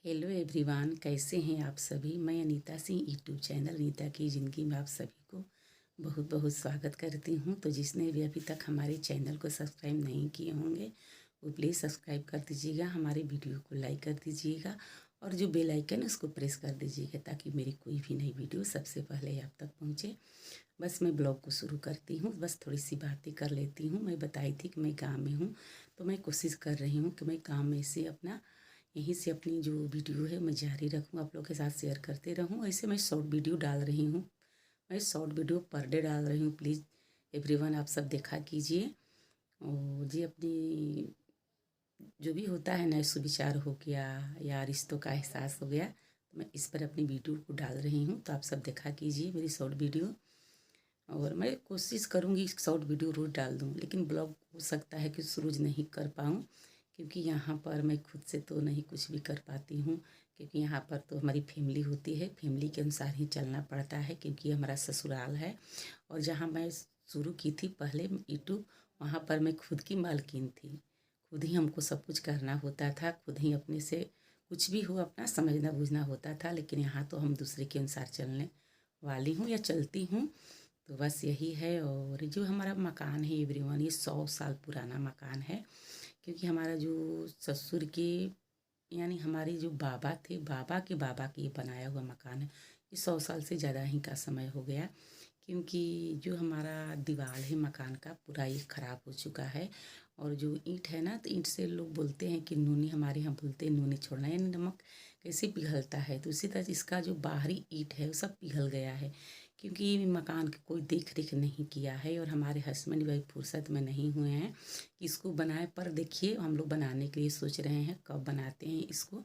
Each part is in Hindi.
हेलो एवरीवन, कैसे हैं आप सभी। मैं अनीता सिंह यूट्यूब चैनल अनीता की ज़िंदगी में आप सभी को बहुत बहुत स्वागत करती हूं। तो जिसने भी अभी तक हमारे चैनल को सब्सक्राइब नहीं किए होंगे वो प्लीज़ सब्सक्राइब कर दीजिएगा, हमारे वीडियो को लाइक कर दीजिएगा और जो बेल आइकन है उसको प्रेस कर दीजिएगा ताकि मेरी कोई भी नई वीडियो सबसे पहले आप तक पहुँचे। बस मैं ब्लॉग को शुरू करती हूँ, बस थोड़ी सी बातें कर लेती हूँ। मैं बताई थी कि मैं गाँव में हूँ, तो मैं कोशिश कर रही हूँ कि मैं गाँव में से अपना यहीं से अपनी जो वीडियो है मैं जारी रखूँ, आप लोग के साथ शेयर करते रहूँ। ऐसे मैं शॉर्ट वीडियो डाल रही हूँ, मैं शॉर्ट वीडियो पर डे डाल रही हूँ। प्लीज़ एवरीवन आप सब देखा कीजिए। और जी अपनी जो भी होता है ना, सुविचार हो गया या रिश्तों का एहसास हो गया, तो मैं इस पर अपनी वीडियो को डाल रही हूँ। तो आप सब देखा कीजिए मेरी शॉर्ट वीडियो। और मैं कोशिश करूँगी शॉर्ट वीडियो रोज़ डाल दूँ, लेकिन ब्लॉग हो सकता है कि रोज़ नहीं कर पाऊँ क्योंकि यहाँ पर मैं खुद से तो नहीं कुछ भी कर पाती हूँ। क्योंकि यहाँ पर तो हमारी फैमिली होती है, फैमिली के अनुसार ही चलना पड़ता है क्योंकि हमारा ससुराल है। और जहाँ मैं शुरू की थी पहले यूट्यूब, वहाँ पर मैं खुद की मालकिन थी, खुद ही हमको सब कुछ करना होता था, खुद ही अपने से कुछ भी हो अपना समझना बूझना होता था। लेकिन यहाँ तो हम दूसरे के अनुसार चलने वाली हूँ या चलती हूँ। तो बस यही है। और जो हमारा मकान है एवरीवन, ये 100 साल पुराना मकान है क्योंकि हमारा जो ससुर के यानी हमारे जो बाबा थे, बाबा के ये बनाया हुआ मकान है। ये 100 साल से ज़्यादा ही का समय हो गया क्योंकि जो हमारा दीवार है मकान का पूरा ये ख़राब हो चुका है। और जो ईंट है ना, तो ईंट से लोग बोलते हैं कि नूनी, हमारे यहाँ बोलते हैं नूनी छोड़ना, यानी नमक कैसे पिघलता है, तो इसी तरह इसका जो बाहरी ईंट है वो सब पिघल गया है क्योंकि मकान की कोई देख रेख नहीं किया है। और हमारे हस्बैंड भाई फुर्सत में नहीं हुए हैं कि इसको बनाए, पर देखिए हम लोग बनाने के लिए सोच रहे हैं कब बनाते हैं इसको।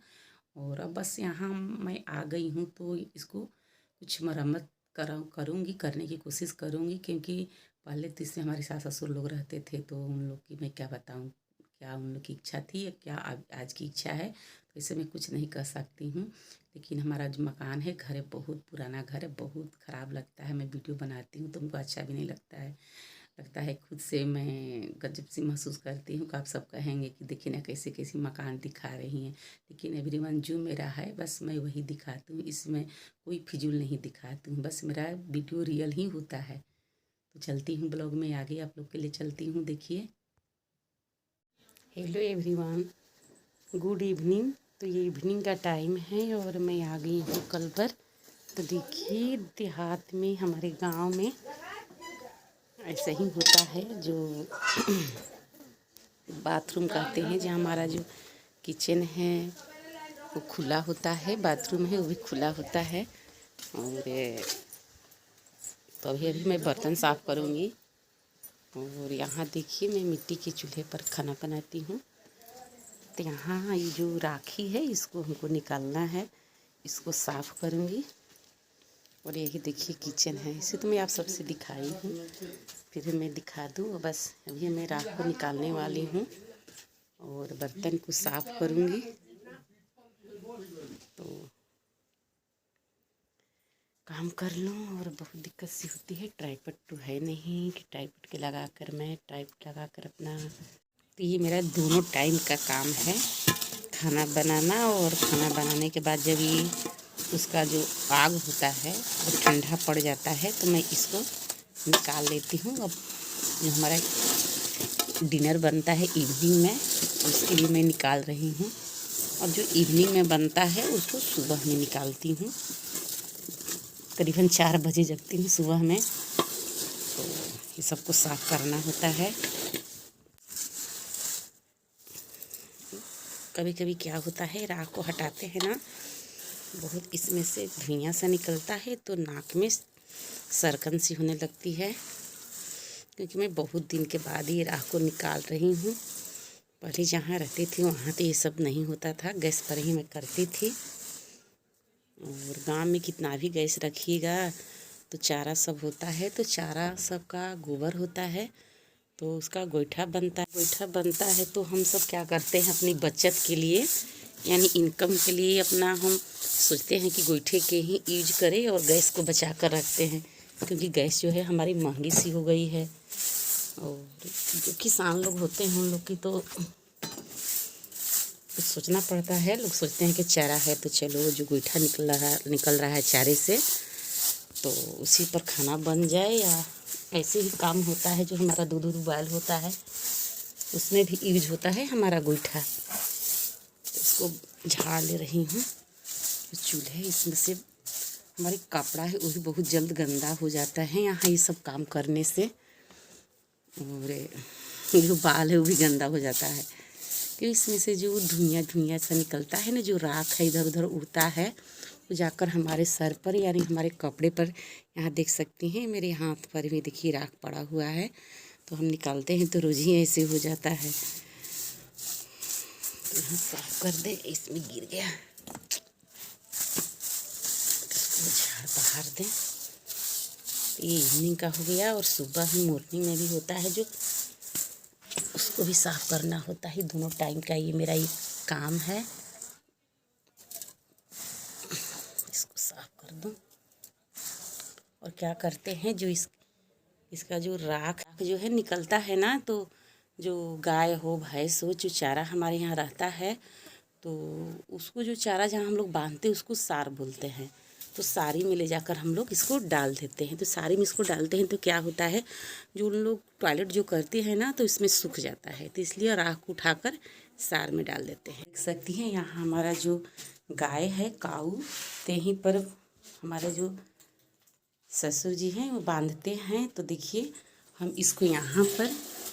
और अब बस यहाँ मैं आ गई हूँ तो इसको कुछ मरम्मत करूँगी, करने की कोशिश करूँगी क्योंकि पहले तो इसमें हमारे सास ससुर लोग रहते थे, तो उन लोग की मैं क्या बताऊँ, क्या उन लोग की इच्छा थी या क्या आज की इच्छा है, तो इसे मैं कुछ नहीं कर सकती हूँ। लेकिन हमारा जो मकान है, घर है, बहुत पुराना घर है, बहुत ख़राब लगता है। मैं वीडियो बनाती हूँ तो उनको अच्छा भी नहीं लगता है, लगता है खुद से मैं गजब सी महसूस करती हूँ कि आप सब कहेंगे कि देखिए ना कैसे कैसे मकान दिखा रही हैं। लेकिन एवरीवन जो मेरा है बस मैं वही दिखाती हूँ, इसमें कोई फिजूल नहीं दिखाती हूँ, बस मेरा वीडियो रियल ही होता है। तो चलती हूँ ब्लॉग में आगे, आप लोग के लिए चलती हूँ। देखिए, हेलो एवरीवन, गुड इवनिंग। तो ये इवनिंग का टाइम है और मैं आ गई हूँ कल पर। तो देखिए देहात में, हमारे गांव में ऐसा ही होता है, जो बाथरूम कहते हैं, जहाँ हमारा जो किचन है वो खुला होता है, बाथरूम है वो भी खुला होता है। और तो अभी मैं बर्तन साफ़ करूँगी। और यहाँ देखिए मैं मिट्टी के चूल्हे पर खाना बनाती हूँ। तो यहाँ ये जो राखी है इसको हमको निकालना है, इसको साफ़ करूँगी। और यही देखिए किचन है, इसे तो मैं आप सबसे दिखाई हूँ, फिर मैं दिखा दूँ। बस अभी मैं राख को निकालने वाली हूँ और बर्तन को साफ़ करूँगी। तो काम कर लूँ और बहुत दिक्कत सी होती है। ट्राइपॉड तो है नहीं कि ट्राइपॉड के लगाकर मैं ट्राइपॉड लगाकर अपना, तो ये मेरा दोनों टाइम का काम है, खाना बनाना। और खाना बनाने के बाद जब ये उसका जो आग होता है वो ठंडा पड़ जाता है तो मैं इसको निकाल लेती हूँ। अब जो हमारा डिनर बनता है इवनिंग में, उसके लिए मैं निकाल रही हूँ। और जो इवनिंग में बनता है उसको सुबह में निकालती हूँ। करीबन 4 बजे जगती हूँ सुबह में, तो ये सबको साफ़ करना होता है। कभी कभी क्या होता है, राख को हटाते हैं ना, बहुत इसमें से धुइयाँ सा निकलता है तो नाक में सरकन सी होने लगती है। क्योंकि मैं बहुत दिन के बाद ये राख को निकाल रही हूँ। पहले जहाँ रहती थी वहाँ तो ये सब नहीं होता था, गैस पर ही मैं करती थी। और गांव में कितना भी गैस रखिएगा तो चारा सब होता है, तो चारा सब का गोबर होता है तो उसका गोईठा बनता है। गोईठा बनता है तो हम सब क्या करते हैं, अपनी बचत के लिए यानी इनकम के लिए अपना हम सोचते हैं कि गोईठे के ही यूज करें और गैस को बचा कर रखते हैं, क्योंकि गैस जो है हमारी महंगी सी हो गई है। और जो किसान लोग होते हैं उन लोग की तो कुछ सोचना पड़ता है। लोग सोचते हैं कि चारा है तो चलो जो गोईठा निकल रहा है चारे से तो उसी पर खाना बन जाए, या ऐसे ही काम होता है। जो हमारा दूध उबाल होता है उसमें भी यूज होता है हमारा गोईठा। तो इसको झाड़ ले रही हूँ। तो चूल्हे इसमें से हमारी कपड़ा है वो भी बहुत जल्द गंदा हो जाता है यहाँ ये सब काम करने से, और जो बाल है वो भी गंदा हो जाता है क्योंकि इसमें से जो धुइयाँ धुइयाँ सा निकलता है ना, जो राख है इधर उधर उड़ता है वो जाकर हमारे सर पर यानी हमारे कपड़े पर, यहाँ देख सकती हैं मेरे हाथ पर भी देखिए राख पड़ा हुआ है। तो हम निकालते हैं तो रोज ही ऐसे हो जाता है। तो यहाँ साफ कर दें, इसमें गिर गया, इसको झाड़ बहार दें। ये इवनिंग का हो गया, और सुबह ही मॉर्निंग में भी होता है जो उसको भी साफ करना होता है। दोनों टाइम का ये मेरा एक काम है। इसको साफ कर दूं। और क्या करते हैं जो इसका जो राख जो है निकलता है ना, तो जो गाय हो भैंस हो जो चारा हमारे यहाँ रहता है तो उसको जो चारा जहाँ हम लोग बांधते हैं उसको सार बोलते हैं। तो सारी में ले जाकर हम लोग इसको डाल देते हैं। तो सारी में इसको डालते हैं तो क्या होता है, जो उन लोग टॉयलेट जो करते हैं ना तो इसमें सूख जाता है, तो इसलिए राख को उठाकर सार में डाल देते हैं। देख सकती हैं यहाँ हमारा जो गाय है काऊ, तो यहीं पर हमारे जो ससुर जी हैं वो बांधते हैं। तो देखिए हम इसको यहाँ पर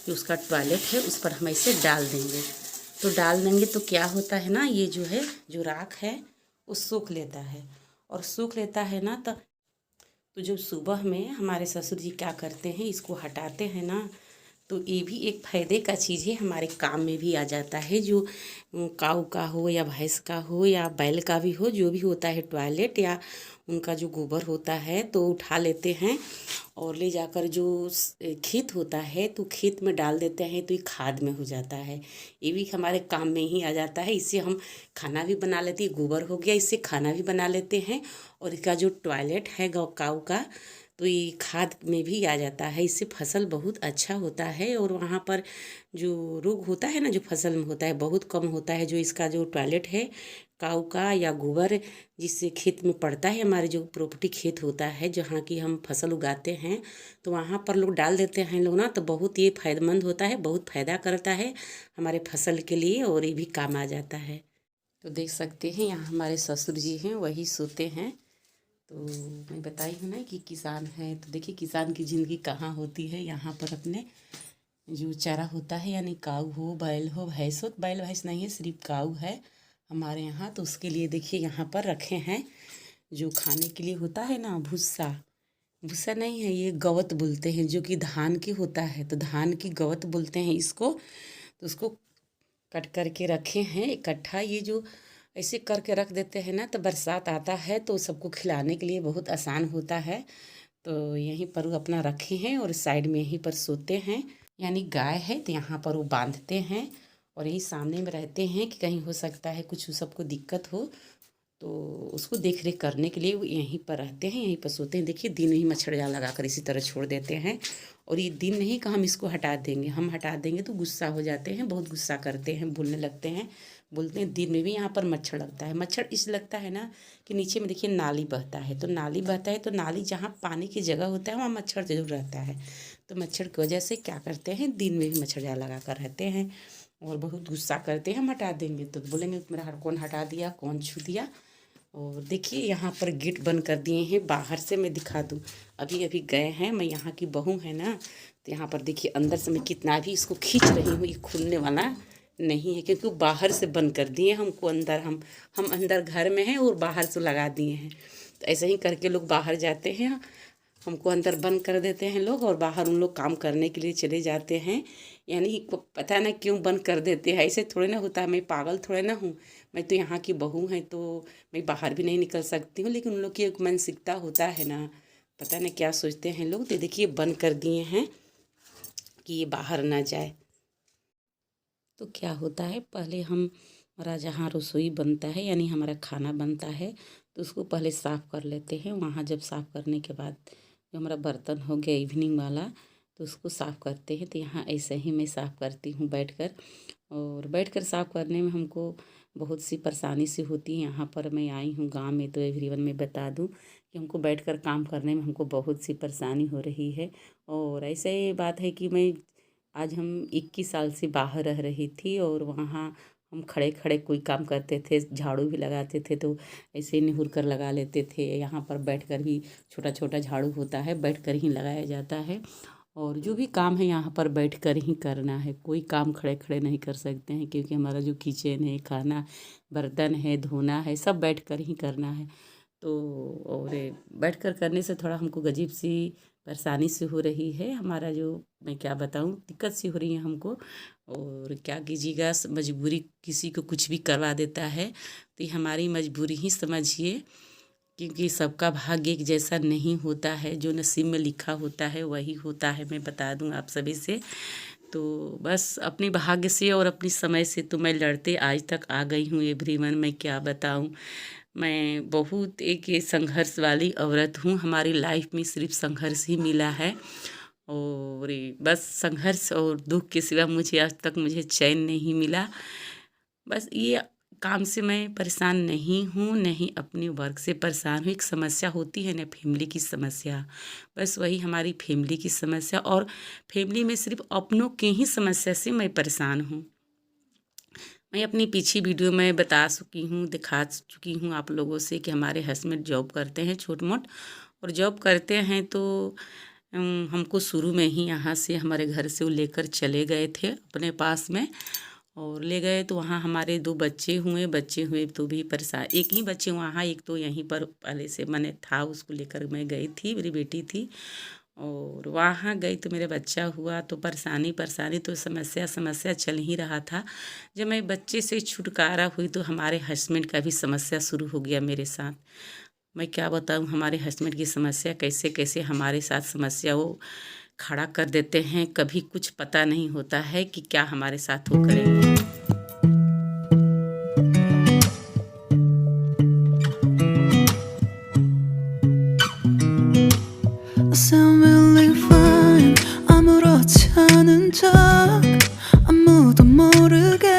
जो उसका टॉयलेट है उस पर हम ऐसे डाल देंगे। तो डाल देंगे तो क्या होता है ना, ये जो है जो राख है वो सूख लेता है, और सूख लेता है ना तो जो सुबह में हमारे ससुर जी क्या करते हैं, इसको हटाते हैं ना, तो ये भी एक फ़ायदे का चीज़ है, हमारे काम में भी आ जाता है। जो काऊ का हो या भैंस का हो या बैल का भी हो, जो भी होता है टॉयलेट या उनका जो गोबर होता है तो उठा लेते हैं और ले जाकर जो खेत होता है तो खेत में डाल देते हैं, तो ये खाद में हो जाता है। ये भी हमारे काम में ही आ जाता है। इससे हम खाना भी बना लेते हैं, गोबर हो गया इससे खाना भी बना लेते हैं। और इसका जो टॉयलेट है गौ काऊ का तो ये खाद में भी आ जाता है। इससे फसल बहुत अच्छा होता है, और वहाँ पर जो रोग होता है ना जो फसल में होता है बहुत कम होता है। जो इसका जो टॉयलेट है काऊ का या गोबर जिससे खेत में पड़ता है, हमारे जो प्रॉपर्टी खेत होता है जहाँ की हम फसल उगाते हैं तो वहाँ पर लोग डाल देते हैं लोग ना, तो बहुत ये फ़ायदेमंद होता है, बहुत फ़ायदा करता है हमारे फसल के लिए, और ये भी काम आ जाता है। तो देख सकते हैं यहाँ हमारे ससुर जी हैं वही सोते हैं। तो मैं बताई हूँ ना कि किसान है, तो देखिए किसान की ज़िंदगी कहाँ होती है। यहाँ पर अपने जो चारा होता है यानी काऊ हो बैल हो भैंस हो, बैल भैंस नहीं है सिर्फ काऊ है हमारे यहाँ, तो उसके लिए देखिए यहाँ पर रखे हैं जो खाने के लिए होता है ना भूसा। भूसा नहीं है, ये गवत बोलते हैं, जो कि धान की होता है, तो धान की गवत बोलते हैं इसको। तो उसको कट करके रखे हैं इकट्ठा। ये जो ऐसे करके रख देते हैं ना, तो बरसात आता है तो सबको खिलाने के लिए बहुत आसान होता है। तो यहीं पर वो अपना रखे हैं और साइड में यहीं पर सोते हैं। यानी गाय है तो यहाँ पर वो बांधते हैं और यही सामने में रहते हैं कि कहीं हो सकता है कुछ सबको दिक्कत हो तो उसको देख रेख करने के लिए वो यहीं पर रहते हैं, यहीं पर सोते हैं। देखिए दिन में ही मच्छर जाल लगाकर इसी तरह छोड़ देते हैं, और ये दिन नहीं कि हम इसको हटा देंगे, हम हटा देंगे तो गुस्सा हो जाते हैं, बहुत गुस्सा करते हैं, बोलने लगते हैं। बोलते हैं दिन में भी यहाँ पर मच्छर लगता है। मच्छर इसलिए लगता है ना कि नीचे में देखिए नाली बहता है, तो नाली बहता है तो नाली जहाँ पानी की जगह होता है वहाँ मच्छर जरूर रहता है। तो मच्छर की वजह से क्या करते हैं दिन में भी मच्छर जाल लगा कर रहते हैं और बहुत गुस्सा करते हैं। हम हटा देंगे तो बोलेंगे मेरा कौन हटा दिया, कौन छू दिया। और देखिए यहाँ पर गेट बंद कर दिए हैं। बाहर से मैं दिखा दूँ, अभी अभी गए हैं, मैं यहाँ की बहू है ना, तो यहाँ पर देखिए अंदर से मैं कितना भी इसको खींच रही हूँ, ये खुलने वाला नहीं है क्योंकि वो बाहर से बंद कर दिए हमको। अंदर हम अंदर घर में हैं और बाहर से लगा दिए हैं। तो ऐसे ही करके लोग बाहर जाते हैं, हमको अंदर बंद कर देते हैं लोग और बाहर उन लोग काम करने के लिए चले जाते हैं। यानी पता ना क्यों बंद कर देते हैं, ऐसे थोड़े ना होता है। मैं पागल थोड़े ना हूँ, मैं तो यहाँ की बहू हैं तो मैं बाहर भी नहीं निकल सकती हूँ, लेकिन उन लोग की एक मानसिकता होता है ना, पता नहीं क्या सोचते हैं लोग। तो देखिए बंद कर दिए हैं कि ये बाहर ना जाए। तो क्या होता है पहले हमारा जहाँ रसोई बनता है यानी हमारा खाना बनता है तो उसको पहले साफ़ कर लेते हैं। वहाँ जब साफ़ करने के बाद जो हमारा बर्तन हो गया इवनिंग वाला तो उसको साफ़ करते हैं। तो यहाँ ऐसे ही मैं साफ़ करती हूँ बैठकर। और बैठकर साफ़ करने में हमको बहुत सी परेशानी सी होती है। यहाँ पर मैं आई हूँ गांव में, तो एवरीवन में बता दूँ कि हमको बैठकर काम करने में हमको बहुत सी परेशानी हो रही है। और ऐसा ये बात है कि आज हम 21 साल से बाहर रह रही थी, और वहाँ हम खड़े खड़े कोई काम करते थे, झाड़ू भी लगाते थे तो ऐसे ही निहुर कर लगा लेते थे। यहाँ पर बैठकर भी छोटा छोटा झाड़ू होता है, बैठकर ही लगाया जाता है। और जो भी काम है यहाँ पर बैठकर ही करना है, कोई काम खड़े खड़े नहीं कर सकते हैं, क्योंकि हमारा जो किचन है, खाना बर्तन है, धोना है, सब बैठकर ही करना है। तो और बैठकर करने से थोड़ा हमको अजीब सी परेशानी सी हो रही है। हमारा जो, मैं क्या बताऊँ, दिक्कत सी हो रही है हमको। और क्या कीजिएगा, मजबूरी किसी को कुछ भी करवा देता है, तो ये हमारी मजबूरी ही समझिए, क्योंकि सबका भाग्य एक जैसा नहीं होता है। जो नसीब में लिखा होता है वही होता है, मैं बता दूं आप सभी से। तो बस अपने भाग्य से और अपनी समय से तो मैं लड़ते आज तक आ गई हूँ एवरीवन। मैं क्या बताऊं, मैं बहुत एक ये संघर्ष वाली औरत हूँ। हमारी लाइफ में सिर्फ संघर्ष ही मिला है, और बस संघर्ष और दुख के सिवा मुझे आज तक चैन नहीं मिला। बस ये काम से मैं परेशान नहीं हूँ, नहीं अपने वर्क से परेशान हूँ। एक समस्या होती है ना, फैमिली की समस्या, बस वही हमारी फैमिली की समस्या। और फैमिली में सिर्फ अपनों के ही समस्या से मैं परेशान हूँ। मैं अपनी पिछली वीडियो में बता चुकी हूँ, दिखा चुकी हूँ आप लोगों से कि हमारे हस्बैंड जॉब करते हैं छोट मोट, और जॉब करते हैं तो हमको शुरू में ही यहाँ से, हमारे घर से वो लेकर चले गए थे अपने पास में। और ले गए तो वहाँ हमारे 2 बच्चे हुए तो भी परेशान। एक ही बच्चे वहाँ, एक तो यहीं पर पहले से मैंने था, उसको लेकर मैं गई थी, मेरी बेटी थी। और वहाँ गई तो मेरा बच्चा हुआ तो परेशानी तो समस्या चल ही रहा था। जब मैं बच्चे से छुटकारा हुई तो हमारे हस्बैंड का भी समस्या शुरू हो गया मेरे साथ। मैं क्या बताऊँ, हमारे हस्बैंड की समस्या कैसे कैसे हमारे साथ समस्या वो खड़ा कर देते हैं। कभी कुछ पता नहीं होता है कि क्या हमारे साथ वो करेंगे। Sound really fine. 아무렇지 않은 척 아무도 모르게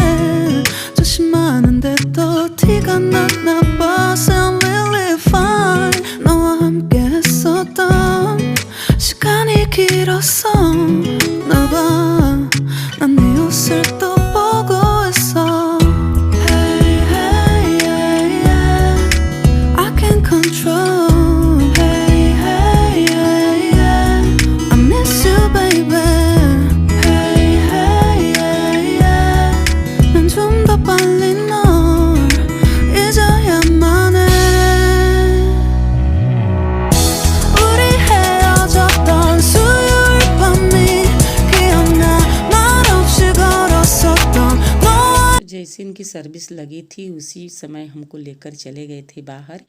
조심하는데 또 티가 났나 봐. Sound really fine. 너와 함께 했었던 시간이 길었어. 나 봐, 난 네 옷을 또 보고 있어. Hey, hey, yeah, yeah. I can't control. जैसे इनकी सर्विस लगी थी उसी समय हमको लेकर चले गए थे बाहर,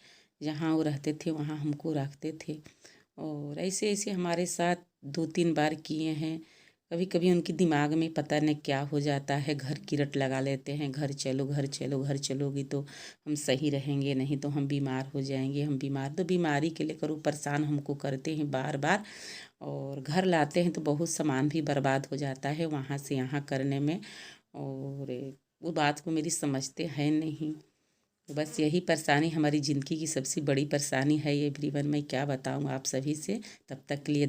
जहाँ वो रहते थे वहाँ हमको रखते थे। और ऐसे ऐसे हमारे साथ 2-3 बार किए हैं। कभी कभी उनके दिमाग में पता नहीं क्या हो जाता है, घर की रट लगा लेते हैं, घर चलो घर चलो, घर चलोगी तो हम सही रहेंगे, नहीं तो हम बीमार हो जाएंगे। हम बीमार तो बीमारी के लेकर वो परेशान हमको करते हैं बार बार। और घर लाते हैं तो बहुत सामान भी बर्बाद हो जाता है वहाँ से यहाँ करने में, और वो बात को मेरी समझते हैं नहीं। तो बस यही परेशानी हमारी ज़िंदगी की सबसे बड़ी परेशानी है एवरीवन। मैं क्या बताऊँ आप सभी से। तब तक के लिए